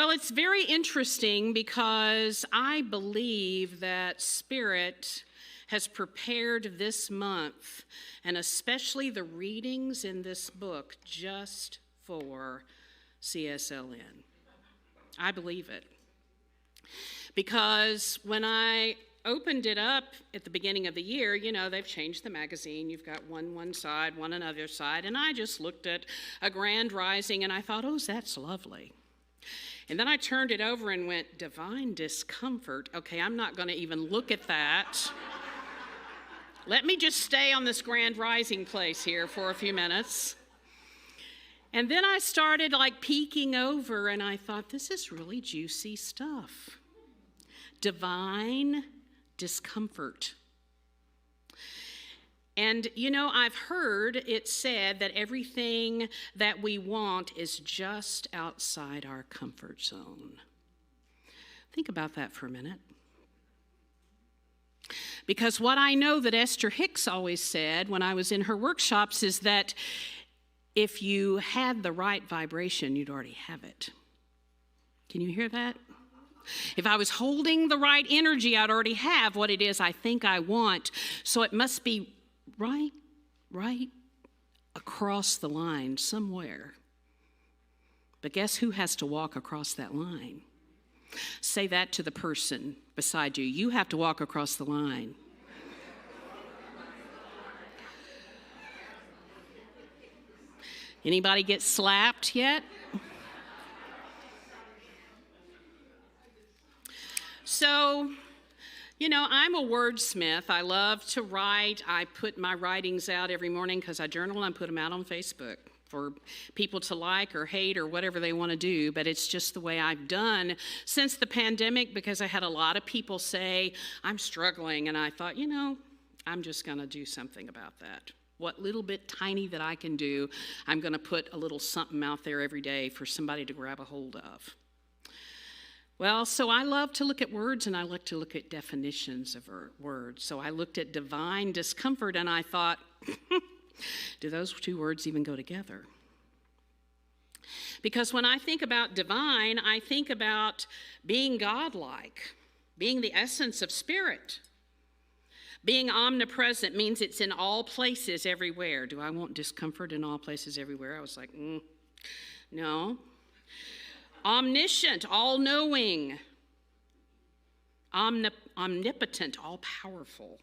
Well, it's very interesting because I believe that Spirit has prepared this month, and especially the readings in this book, just for CSLN. I believe it. Because when I opened it up at the beginning of the year, you know, they've changed the magazine. You've got one side, one another side, and I just looked at a grand rising and I thought, oh, that's lovely. And then I turned it over and went, Divine Discomfort. Okay, I'm not going to even look at that. Let me just stay on this grand rising place here for a few minutes. And then I started peeking over and I thought, this is really juicy stuff. Divine discomfort. And, you know, I've heard it said that everything that we want is just outside our comfort zone. Think about that for a minute. Because what I know that Esther Hicks always said when I was in her workshops is that if you had the right vibration, you'd already have it. Can you hear that? If I was holding the right energy, I'd already have what it is I think I want. So it must be right across the line somewhere. But guess who has to walk across that line? Say that to the person beside you. You have to walk across the line. Anybody get slapped yet? So, you know, I'm a wordsmith. I love to write. I put my writings out every morning because I journal and I put them out on Facebook for people to like or hate or whatever they want to do. But it's just the way I've done since the pandemic because I had a lot of people say, I'm struggling. And I thought, you know, I'm just going to do something about that. What little bit tiny that I can do, I'm going to put a little something out there every day for somebody to grab a hold of. Well, so I love to look at words and I like to look at definitions of words. So I looked at divine discomfort and I thought, do those two words even go together? Because when I think about divine, I think about being godlike, being the essence of spirit. Being omnipresent means it's in all places everywhere. Do I want discomfort in all places everywhere? I was like, no. Omniscient, all-knowing, omnipotent, all-powerful.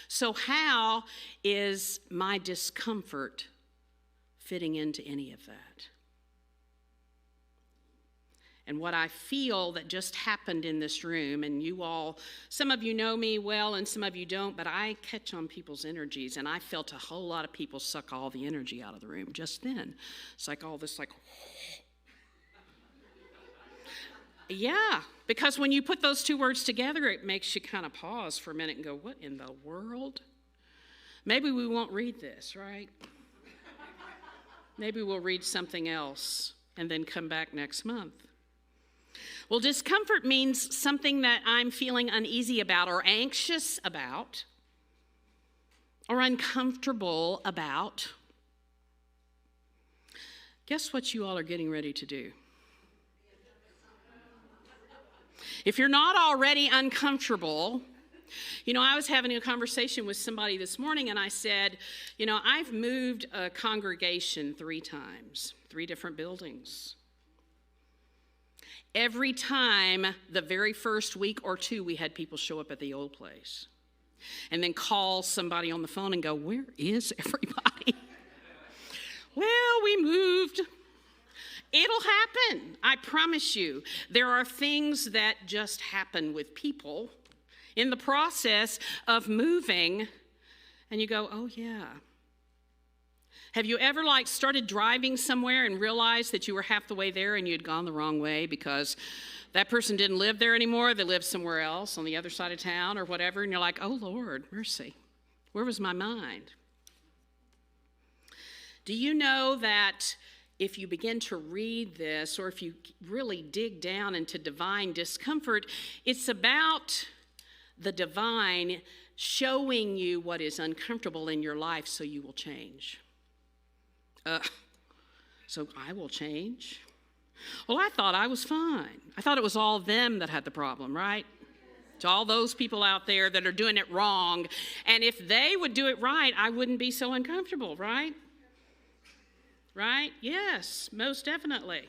So how is my discomfort fitting into any of that? And what I feel that just happened in this room, and you all, some of you know me well and some of you don't, but I catch on people's energies, and I felt a whole lot of people suck all the energy out of the room just then. It's like all this yeah, because when you put those two words together, it makes you kind of pause for a minute and go, what in the world? Maybe we won't read this, right? Maybe we'll read something else and then come back next month. Well, discomfort means something that I'm feeling uneasy about or anxious about or uncomfortable about. Guess what you all are getting ready to do? If you're not already uncomfortable, you know, I was having a conversation with somebody this morning and I said, you know, I've moved a congregation 3 times, 3 different buildings. Every time, the very first week or 2, we had people show up at the old place and then call somebody on the phone and go, where is everybody? Well, we moved. It'll happen. I promise you. There are things that just happen with people in the process of moving, and you go, oh, yeah. Have you ever started driving somewhere and realized that you were half the way there and you had gone the wrong way because that person didn't live there anymore, they lived somewhere else on the other side of town or whatever, and you're like, oh, Lord, mercy. Where was my mind? Do you know that if you begin to read this, or if you really dig down into divine discomfort, it's about the divine showing you what is uncomfortable in your life so you will change. So I will change. Well, I thought I was fine. I thought it was all them that had the problem, right? To all those people out there that are doing it wrong. And if they would do it right, I wouldn't be so uncomfortable, right? Right? Yes, most definitely.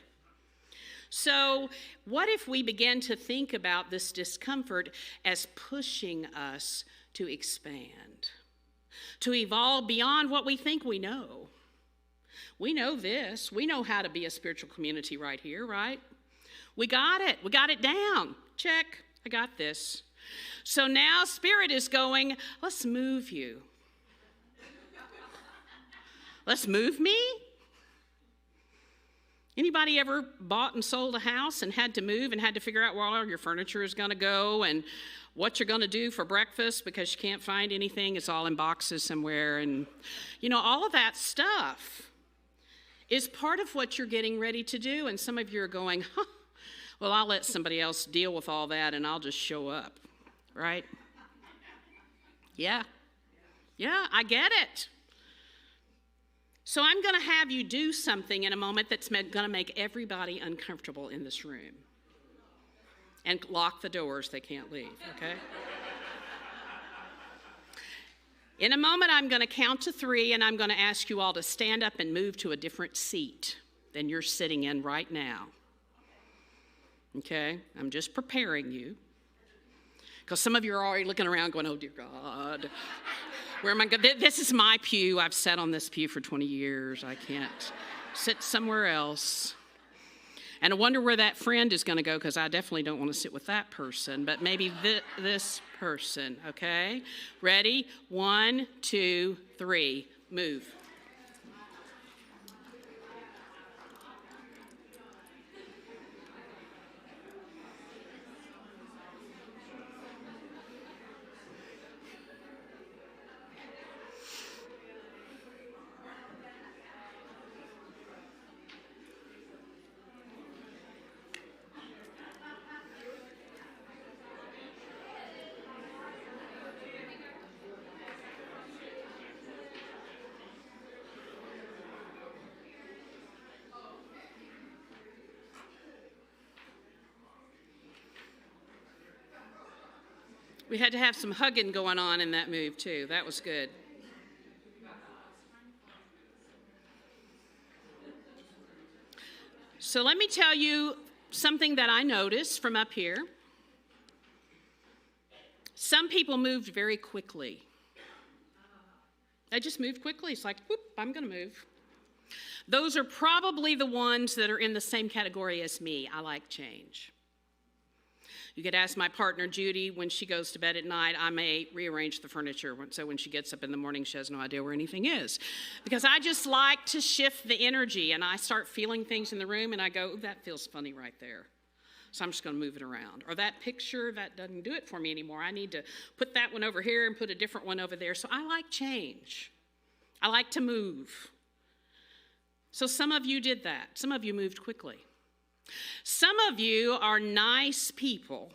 So what if we begin to think about this discomfort as pushing us to expand, to evolve beyond what we think we know? We know this. We know how to be a spiritual community right here, right? We got it. We got it down. Check. I got this. So now Spirit is going, let's move you. Let's move me? Anybody ever bought and sold a house and had to move and had to figure out where all your furniture is going to go and what you're going to do for breakfast because you can't find anything? It's all in boxes somewhere. And, all of that stuff is part of what you're getting ready to do. And some of you are going, well, I'll let somebody else deal with all that and I'll just show up, right? Yeah, I get it. So I'm going to have you do something in a moment that's going to make everybody uncomfortable in this room. And lock the doors, they can't leave, okay? In a moment, I'm going to count to 3, and I'm going to ask you all to stand up and move to a different seat than you're sitting in right now. Okay? I'm just preparing you. Because some of you are already looking around going, oh, dear God. Where am I going? This is my pew. I've sat on this pew for 20 years. I can't sit somewhere else. And I wonder where that friend is going to go, because I definitely don't want to sit with that person, but maybe this person, okay? Ready? 1, 2, 3. Move. We had to have some hugging going on in that move, too. That was good. So let me tell you something that I noticed from up here. Some people moved very quickly. They just moved quickly. It's like, whoop, I'm going to move. Those are probably the ones that are in the same category as me. I like change. You could ask my partner, Judy, when she goes to bed at night, I may rearrange the furniture so when she gets up in the morning, she has no idea where anything is. Because I just like to shift the energy, and I start feeling things in the room, and I go, that feels funny right there. So I'm just going to move it around. Or that picture, that doesn't do it for me anymore. I need to put that one over here and put a different one over there. So I like change. I like to move. So some of you did that. Some of you moved quickly. Some of you are nice people.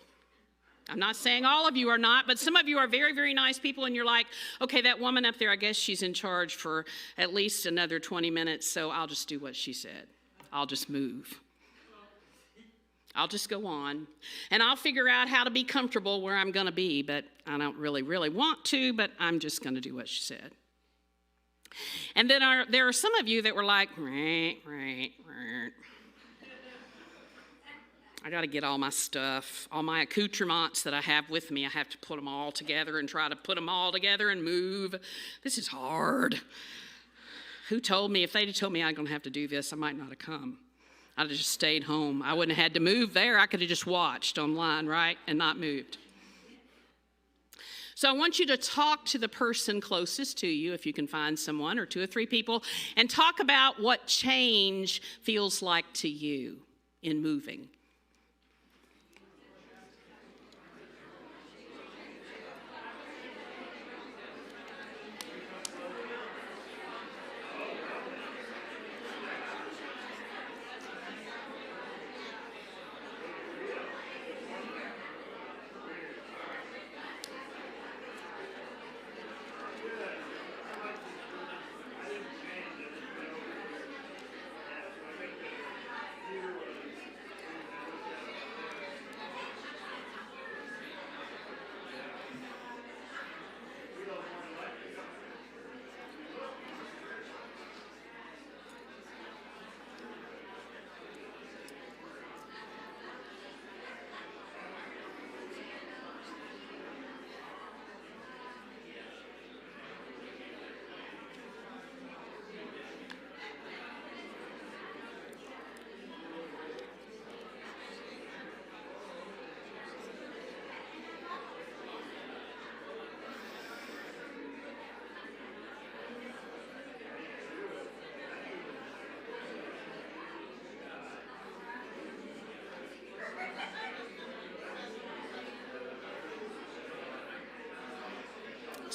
I'm not saying all of you are not, but some of you are very, very nice people, and you're like, okay, that woman up there, I guess she's in charge for at least another 20 minutes, so I'll just do what she said. I'll just move. I'll just go on, and I'll figure out how to be comfortable where I'm going to be, but I don't really want to, but I'm just going to do what she said. And then there are some of you that were like, I got to get all my stuff, all my accoutrements that I have with me. I have to put them all together and try to put them all together and move. This is hard. Who told me? If they'd have told me I'm going to have to do this, I might not have come. I'd have just stayed home. I wouldn't have had to move there. I could have just watched online, right, and not moved. So I want you to talk to the person closest to you, if you can find someone, or 2 or 3 people, and talk about what change feels like to you in moving.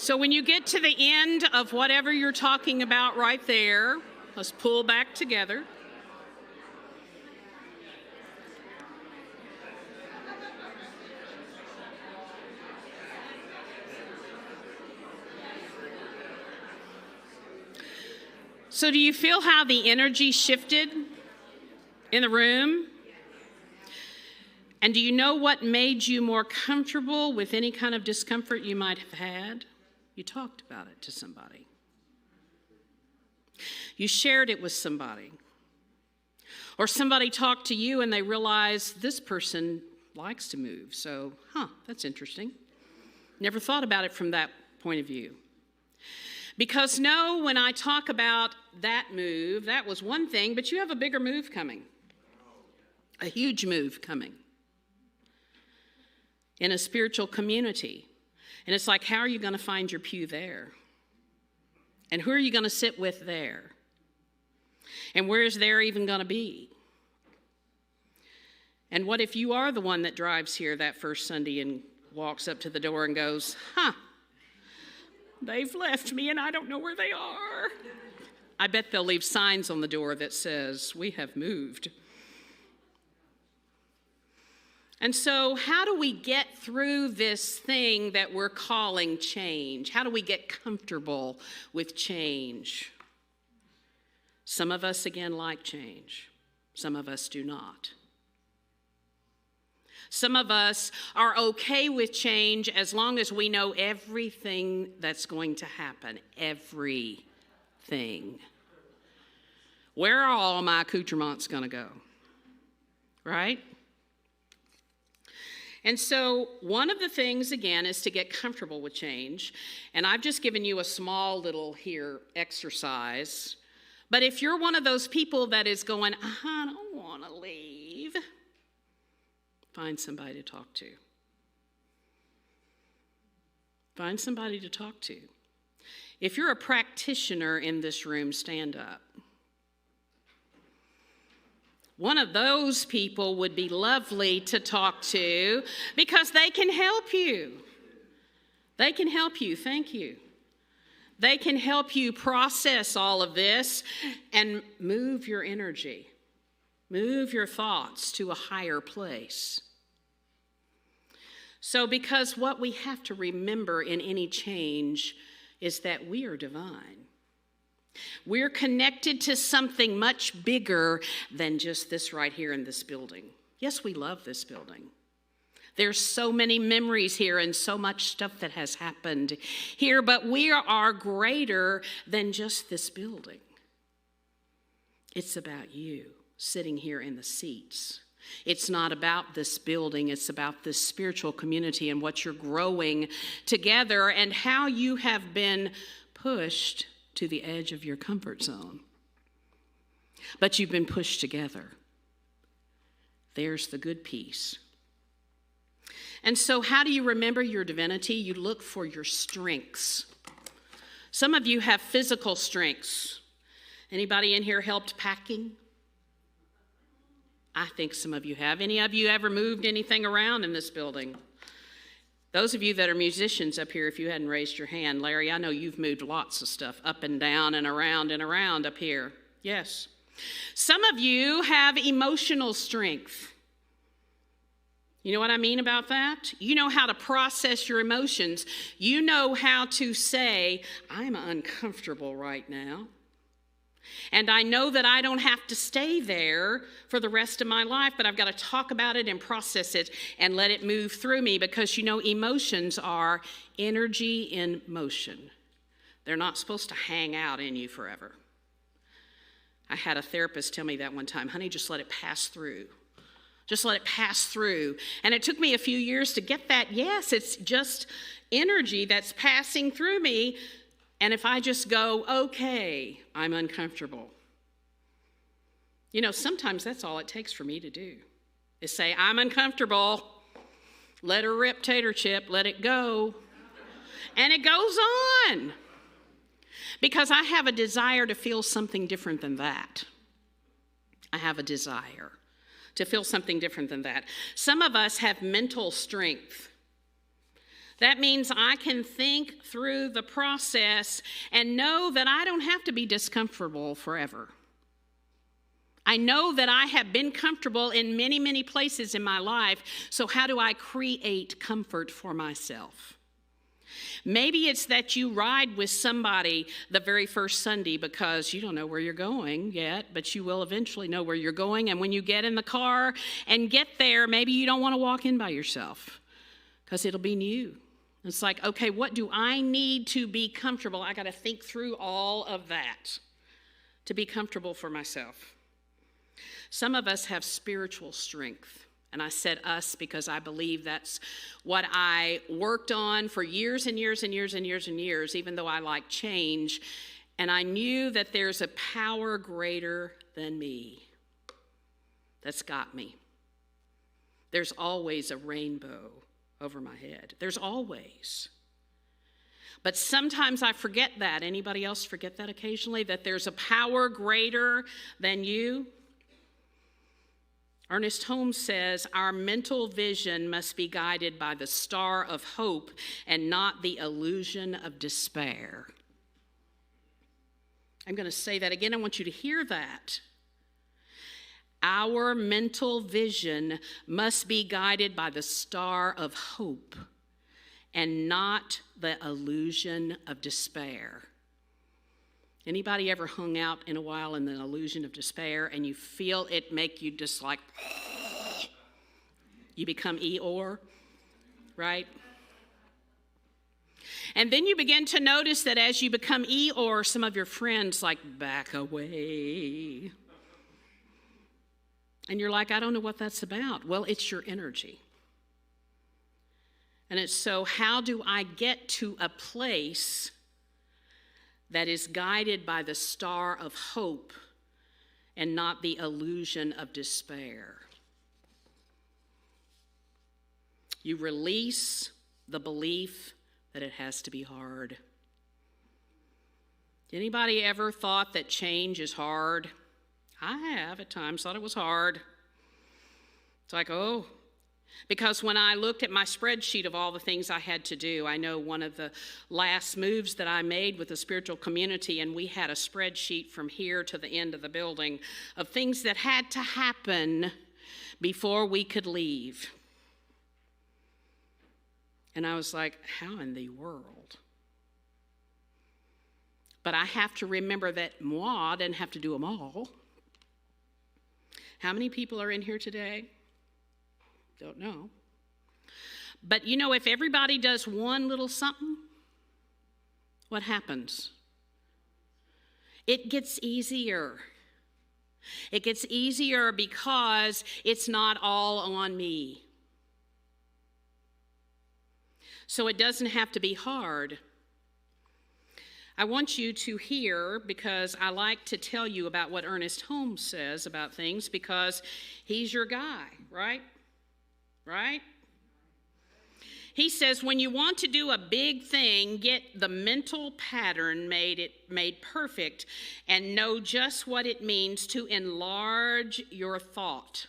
So when you get to the end of whatever you're talking about right there, let's pull back together. So do you feel how the energy shifted in the room? And do you know what made you more comfortable with any kind of discomfort you might have had? You talked about it to somebody. You shared it with somebody. Or somebody talked to you and they realized this person likes to move. So, that's interesting. Never thought about it from that point of view. Because no, when I talk about that move, that was one thing, but you have a bigger move coming. A huge move coming. In a spiritual community. And it's like, how are you going to find your pew there? And who are you going to sit with there? And where is there even going to be? And what if you are the one that drives here that first Sunday and walks up to the door and goes, they've left me and I don't know where they are. I bet they'll leave signs on the door that says, we have moved. And so how do we get through this thing that we're calling change? How do we get comfortable with change? Some of us, again, like change. Some of us do not. Some of us are okay with change as long as we know everything that's going to happen. Everything. Where are all my accoutrements going to go? Right? And so one of the things, again, is to get comfortable with change. And I've just given you a small little exercise. But if you're one of those people that is going, I don't want to leave, find somebody to talk to. Find somebody to talk to. If you're a practitioner in this room, stand up. One of those people would be lovely to talk to because they can help you. They can help you. Thank you. They can help you process all of this and move your energy. Move your thoughts to a higher place. So because what we have to remember in any change is that we are divine. We're connected to something much bigger than just this right here in this building. Yes, we love this building. There's so many memories here and so much stuff that has happened here, but we are greater than just this building. It's about you sitting here in the seats. It's not about this building, it's about this spiritual community and what you're growing together and how you have been pushed to the edge of your comfort zone. But you've been pushed together. There's the good piece. And so how do you remember your divinity? You look for your strengths. Some of you have physical strengths. Anybody in here helped packing? I think some of you have. Any of you ever moved anything around in this building? Those of you that are musicians up here, if you hadn't raised your hand, Larry, I know you've moved lots of stuff up and down and around up here. Yes. Some of you have emotional strength. You know what I mean about that? You know how to process your emotions. You know how to say, I'm uncomfortable right now. And I know that I don't have to stay there for the rest of my life, but I've got to talk about it and process it and let it move through me because, you know, emotions are energy in motion. They're not supposed to hang out in you forever. I had a therapist tell me that one time, honey, just let it pass through. Just let it pass through. And it took me a few years to get that. Yes, it's just energy that's passing through me. And if I just go, okay, I'm uncomfortable. You know, sometimes that's all it takes for me to do is say, I'm uncomfortable. Let her rip, tater chip, let it go. And it goes on. Because I have a desire to feel something different than that. I have a desire to feel something different than that. Some of us have mental strength. That means I can think through the process and know that I don't have to be discomfortable forever. I know that I have been comfortable in many, many places in my life, so how do I create comfort for myself? Maybe it's that you ride with somebody the very first Sunday because you don't know where you're going yet, but you will eventually know where you're going. And when you get in the car and get there, maybe you don't want to walk in by yourself because it'll be new. It's like, okay, what do I need to be comfortable? I got to think through all of that to be comfortable for myself. Some of us have spiritual strength. And I said us because I believe that's what I worked on for years and years and years and years and years, even though I like change. And I knew that there's a power greater than me that's got me. There's always a rainbow over my head. There's always. But sometimes I forget that. Anybody else forget that occasionally? That there's a power greater than you? Ernest Holmes says, our mental vision must be guided by the star of hope and not the illusion of despair. I'm going to say that again. I want you to hear that. Our mental vision must be guided by the star of hope and not the illusion of despair. Anybody ever hung out in a while in the illusion of despair and you feel it make you just like, you become Eeyore, right? And then you begin to notice that as you become Eeyore, some of your friends like back away. And you're like, I don't know what that's about. Well, it's your energy. And it's so how do I get to a place that is guided by the star of hope and not the illusion of despair? You release the belief that it has to be hard. Anybody ever thought that change is hard? I have at times thought it was hard. It's like, oh, because when I looked at my spreadsheet of all the things I had to do, I know one of the last moves that I made with the spiritual community, and we had a spreadsheet from here to the end of the building of things that had to happen before we could leave. And I was like, how in the world? But I have to remember that moi didn't have to do them all. How many people are in here today? Don't know. But you know, if everybody does one little something, what happens? It gets easier. It gets easier because it's not all on me. So it doesn't have to be hard. I want you to hear, because I like to tell you about what Ernest Holmes says about things, because he's your guy, right? Right? He says, when you want to do a big thing, get the mental pattern made perfect and know just what it means to enlarge your thought.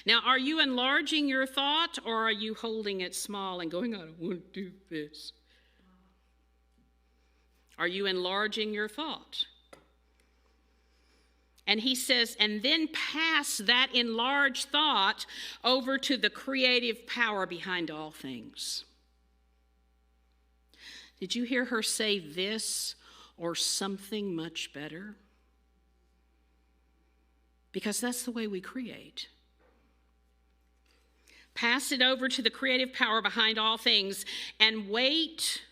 Now, are you enlarging your thought, or are you holding it small and going, I don't want to do this? Are you enlarging your thought? And he says, and then pass that enlarged thought over to the creative power behind all things. Did you hear her say this or something much better? Because that's the way we create. Pass it over to the creative power behind all things and wait,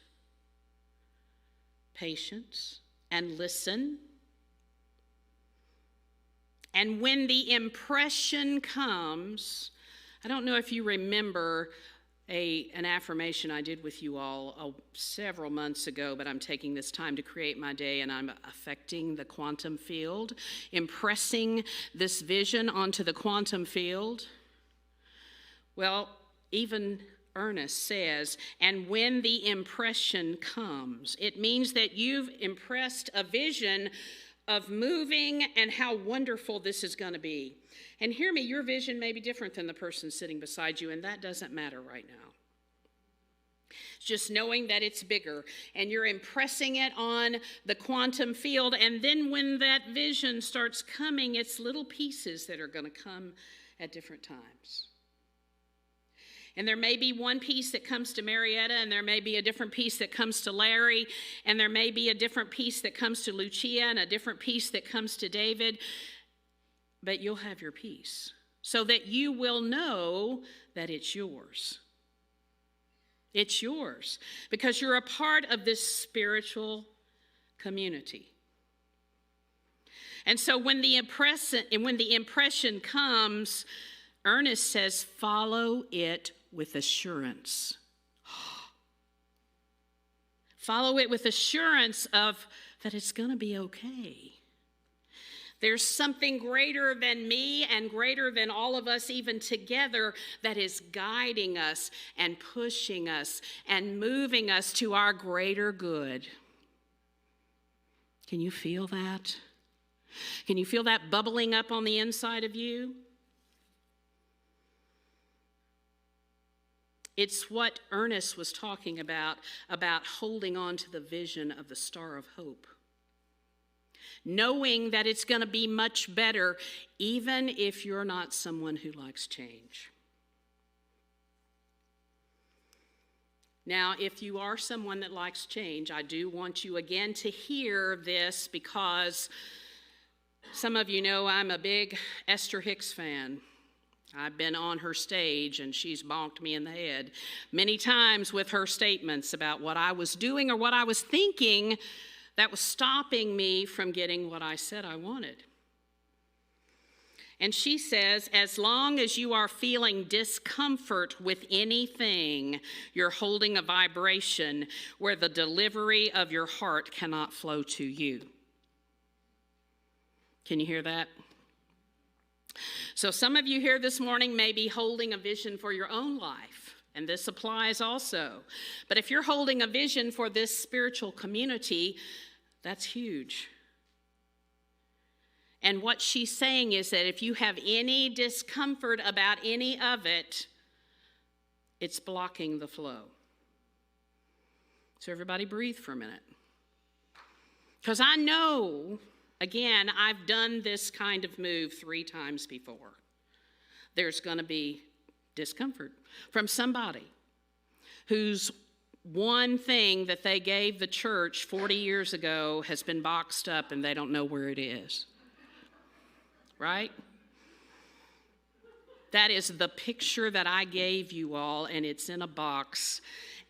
patience, and listen. And when the impression comes, I don't know if you remember an affirmation I did with you all several months ago, but I'm taking this time to create my day, and I'm affecting the quantum field, impressing this vision onto the quantum field. Well, even Ernest says, and when the impression comes, it means that you've impressed a vision of moving and how wonderful this is going to be. And hear me, your vision may be different than the person sitting beside you, and that doesn't matter right now. Just knowing that it's bigger, and you're impressing it on the quantum field, and then when that vision starts coming, it's little pieces that are going to come at different times. And there may be one piece that comes to Marietta, and there may be a different piece that comes to Larry, and there may be a different piece that comes to Lucia, and a different piece that comes to David, but you'll have your piece so that you will know that it's yours. It's yours because you're a part of this spiritual community. And so when the impression comes, Ernest says, follow it with assurance. Follow it with assurance of that it's going to be okay. There's something greater than me and greater than all of us even together that is guiding us and pushing us and moving us to our greater good. Can you feel that? Can you feel that bubbling up on the inside of you? It's what Ernest was talking about holding on to the vision of the Star of Hope. Knowing that it's going to be much better, even if you're not someone who likes change. Now, if you are someone that likes change, I do want you again to hear this because some of you know I'm a big Esther Hicks fan. I've been on her stage and she's bonked me in the head many times with her statements about what I was doing or what I was thinking that was stopping me from getting what I said I wanted. And she says, as long as you are feeling discomfort with anything, you're holding a vibration where the delivery of your heart cannot flow to you. Can you hear that? So some of you here this morning may be holding a vision for your own life, and this applies also. But if you're holding a vision for this spiritual community, that's huge. And what she's saying is that if you have any discomfort about any of it, it's blocking the flow. So everybody breathe for a minute. Because I know, again, I've done this kind of move 3 times before. There's going to be discomfort from somebody whose one thing that they gave the church 40 years ago has been boxed up and they don't know where it is. Right? That is the picture that I gave you all, and it's in a box,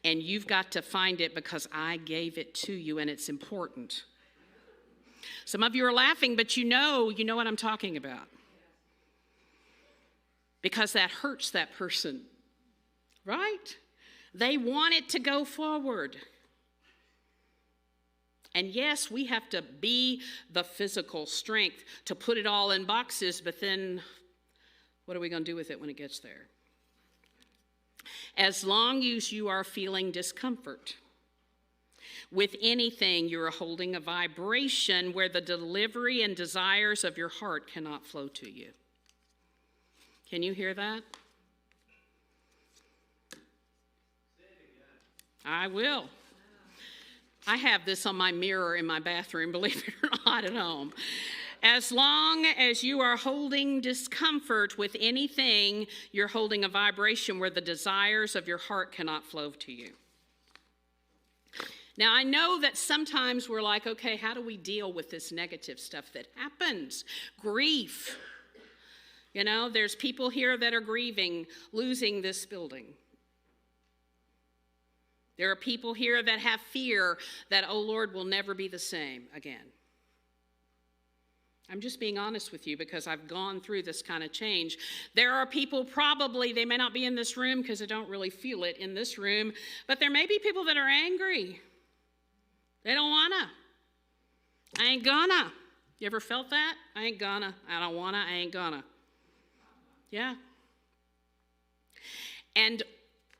and you've got to find it because I gave it to you, and it's important. Some of you are laughing, but you know what I'm talking about. Because that hurts that person, right? They want it to go forward. And yes, we have to be the physical strength to put it all in boxes, but then what are we going to do with it when it gets there? As long as you are feeling discomfort with anything, you're holding a vibration where the delivery and desires of your heart cannot flow to you. Can you hear that? I will. I have this on my mirror in my bathroom, believe it or not, at home. As long as you are holding discomfort with anything, you're holding a vibration where the desires of your heart cannot flow to you. Now, I know that sometimes we're like, okay, how do we deal with this negative stuff that happens? Grief. You know, there's people here that are grieving, losing this building. There are people here that have fear that, oh Lord, we'll never be the same again. I'm just being honest with you because I've gone through this kind of change. There are people probably, they may not be in this room because I don't really feel it in this room, but there may be people that are angry. They don't wanna. I ain't gonna. You ever felt that? I ain't gonna. I don't wanna. I ain't gonna. Yeah. And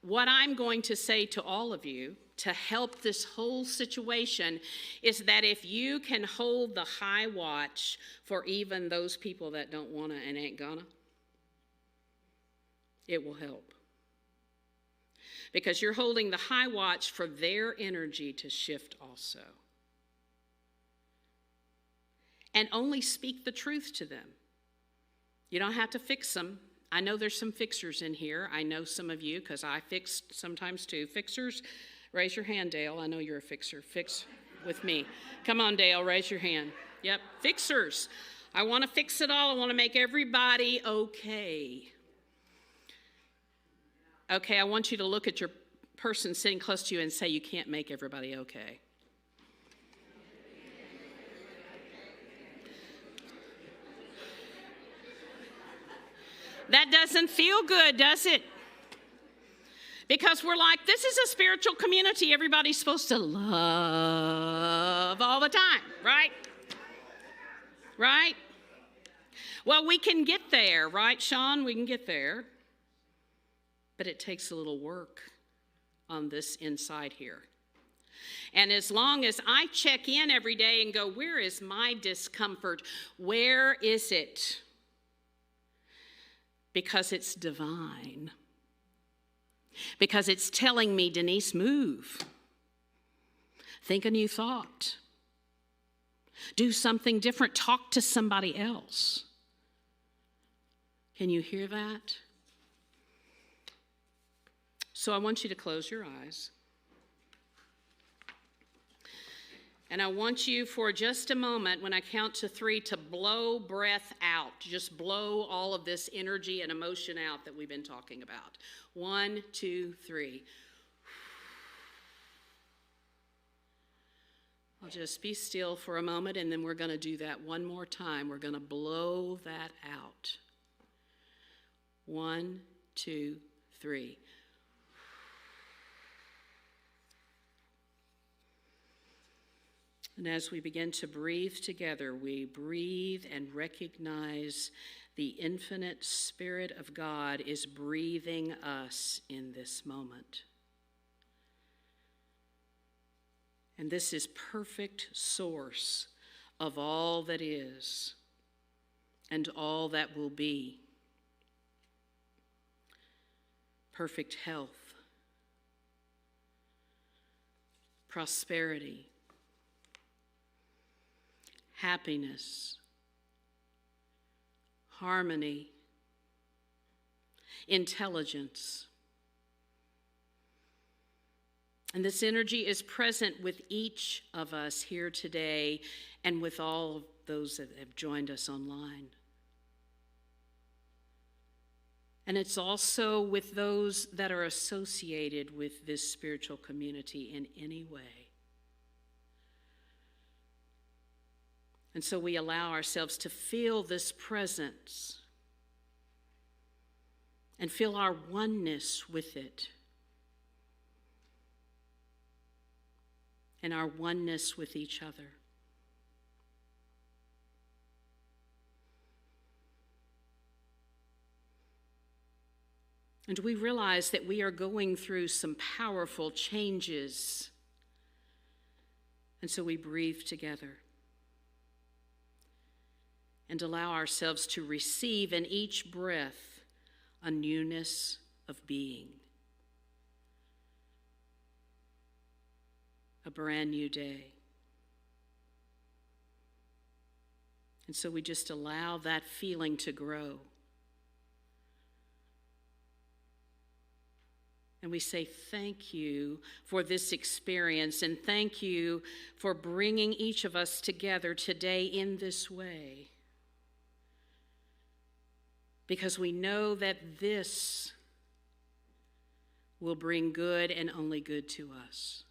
what I'm going to say to all of you to help this whole situation is that if you can hold the high watch for even those people that don't want to and ain't gonna, it will help. Because you're holding the high watch for their energy to shift also. And only speak the truth to them. You don't have to fix them. I know there's some fixers in here. I know some of you, because I fix sometimes too. Fixers, raise your hand, Dale. I know you're a fixer. Fix with me. Come on, Dale, raise your hand. Yep, fixers. I want to fix it all. I want to make everybody okay. Okay, I want you to look at your person sitting close to you and say, you can't make everybody okay. That doesn't feel good, does it? Because we're like, this is a spiritual community everybody's supposed to love all the time, right? Right? Well, we can get there, right, Sean? We can get there. But it takes a little work on this inside here. And as long as I check in every day and go, where is my discomfort? Where is it? Because it's divine. Because it's telling me, Denise, move. Think a new thought. Do something different. Talk to somebody else. Can you hear that? So I want you to close your eyes. And I want you for just a moment, when I count to 3, to blow breath out. Just blow all of this energy and emotion out that we've been talking about. 1, 2, 3. I'll just be still for a moment, and then we're going to do that one more time. We're going to blow that out. 1, 2, 3. And as we begin to breathe together, we breathe and recognize the infinite Spirit of God is breathing us in this moment. And this is perfect source of all that is and all that will be. Perfect health, prosperity, happiness, harmony, intelligence. And this energy is present with each of us here today and with all of those that have joined us online. And it's also with those that are associated with this spiritual community in any way. And so we allow ourselves to feel this presence and feel our oneness with it and our oneness with each other. And we realize that we are going through some powerful changes. And so we breathe together and allow ourselves to receive in each breath a newness of being, a brand new day. And so we just allow that feeling to grow. And we say thank you for this experience, and thank you for bringing each of us together today in this way. Because we know that this will bring good and only good to us.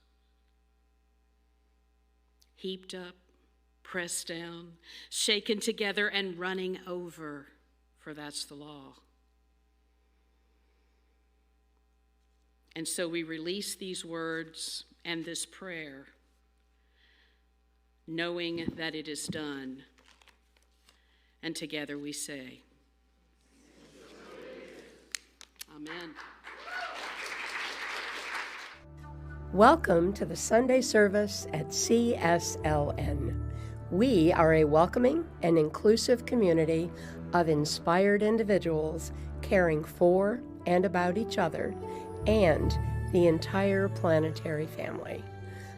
Heaped up, pressed down, shaken together, and running over, for that's the law. And so we release these words and this prayer, knowing that it is done. And together we say, Amen. Welcome to the Sunday service at CSLN. We are a welcoming and inclusive community of inspired individuals caring for and about each other and the entire planetary family.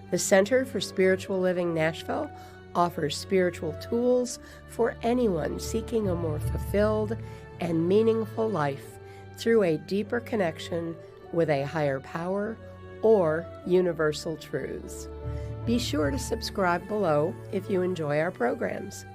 The Center for Spiritual Living Nashville offers spiritual tools for anyone seeking a more fulfilled and meaningful life through a deeper connection with a higher power or universal truths. Be sure to subscribe below if you enjoy our programs.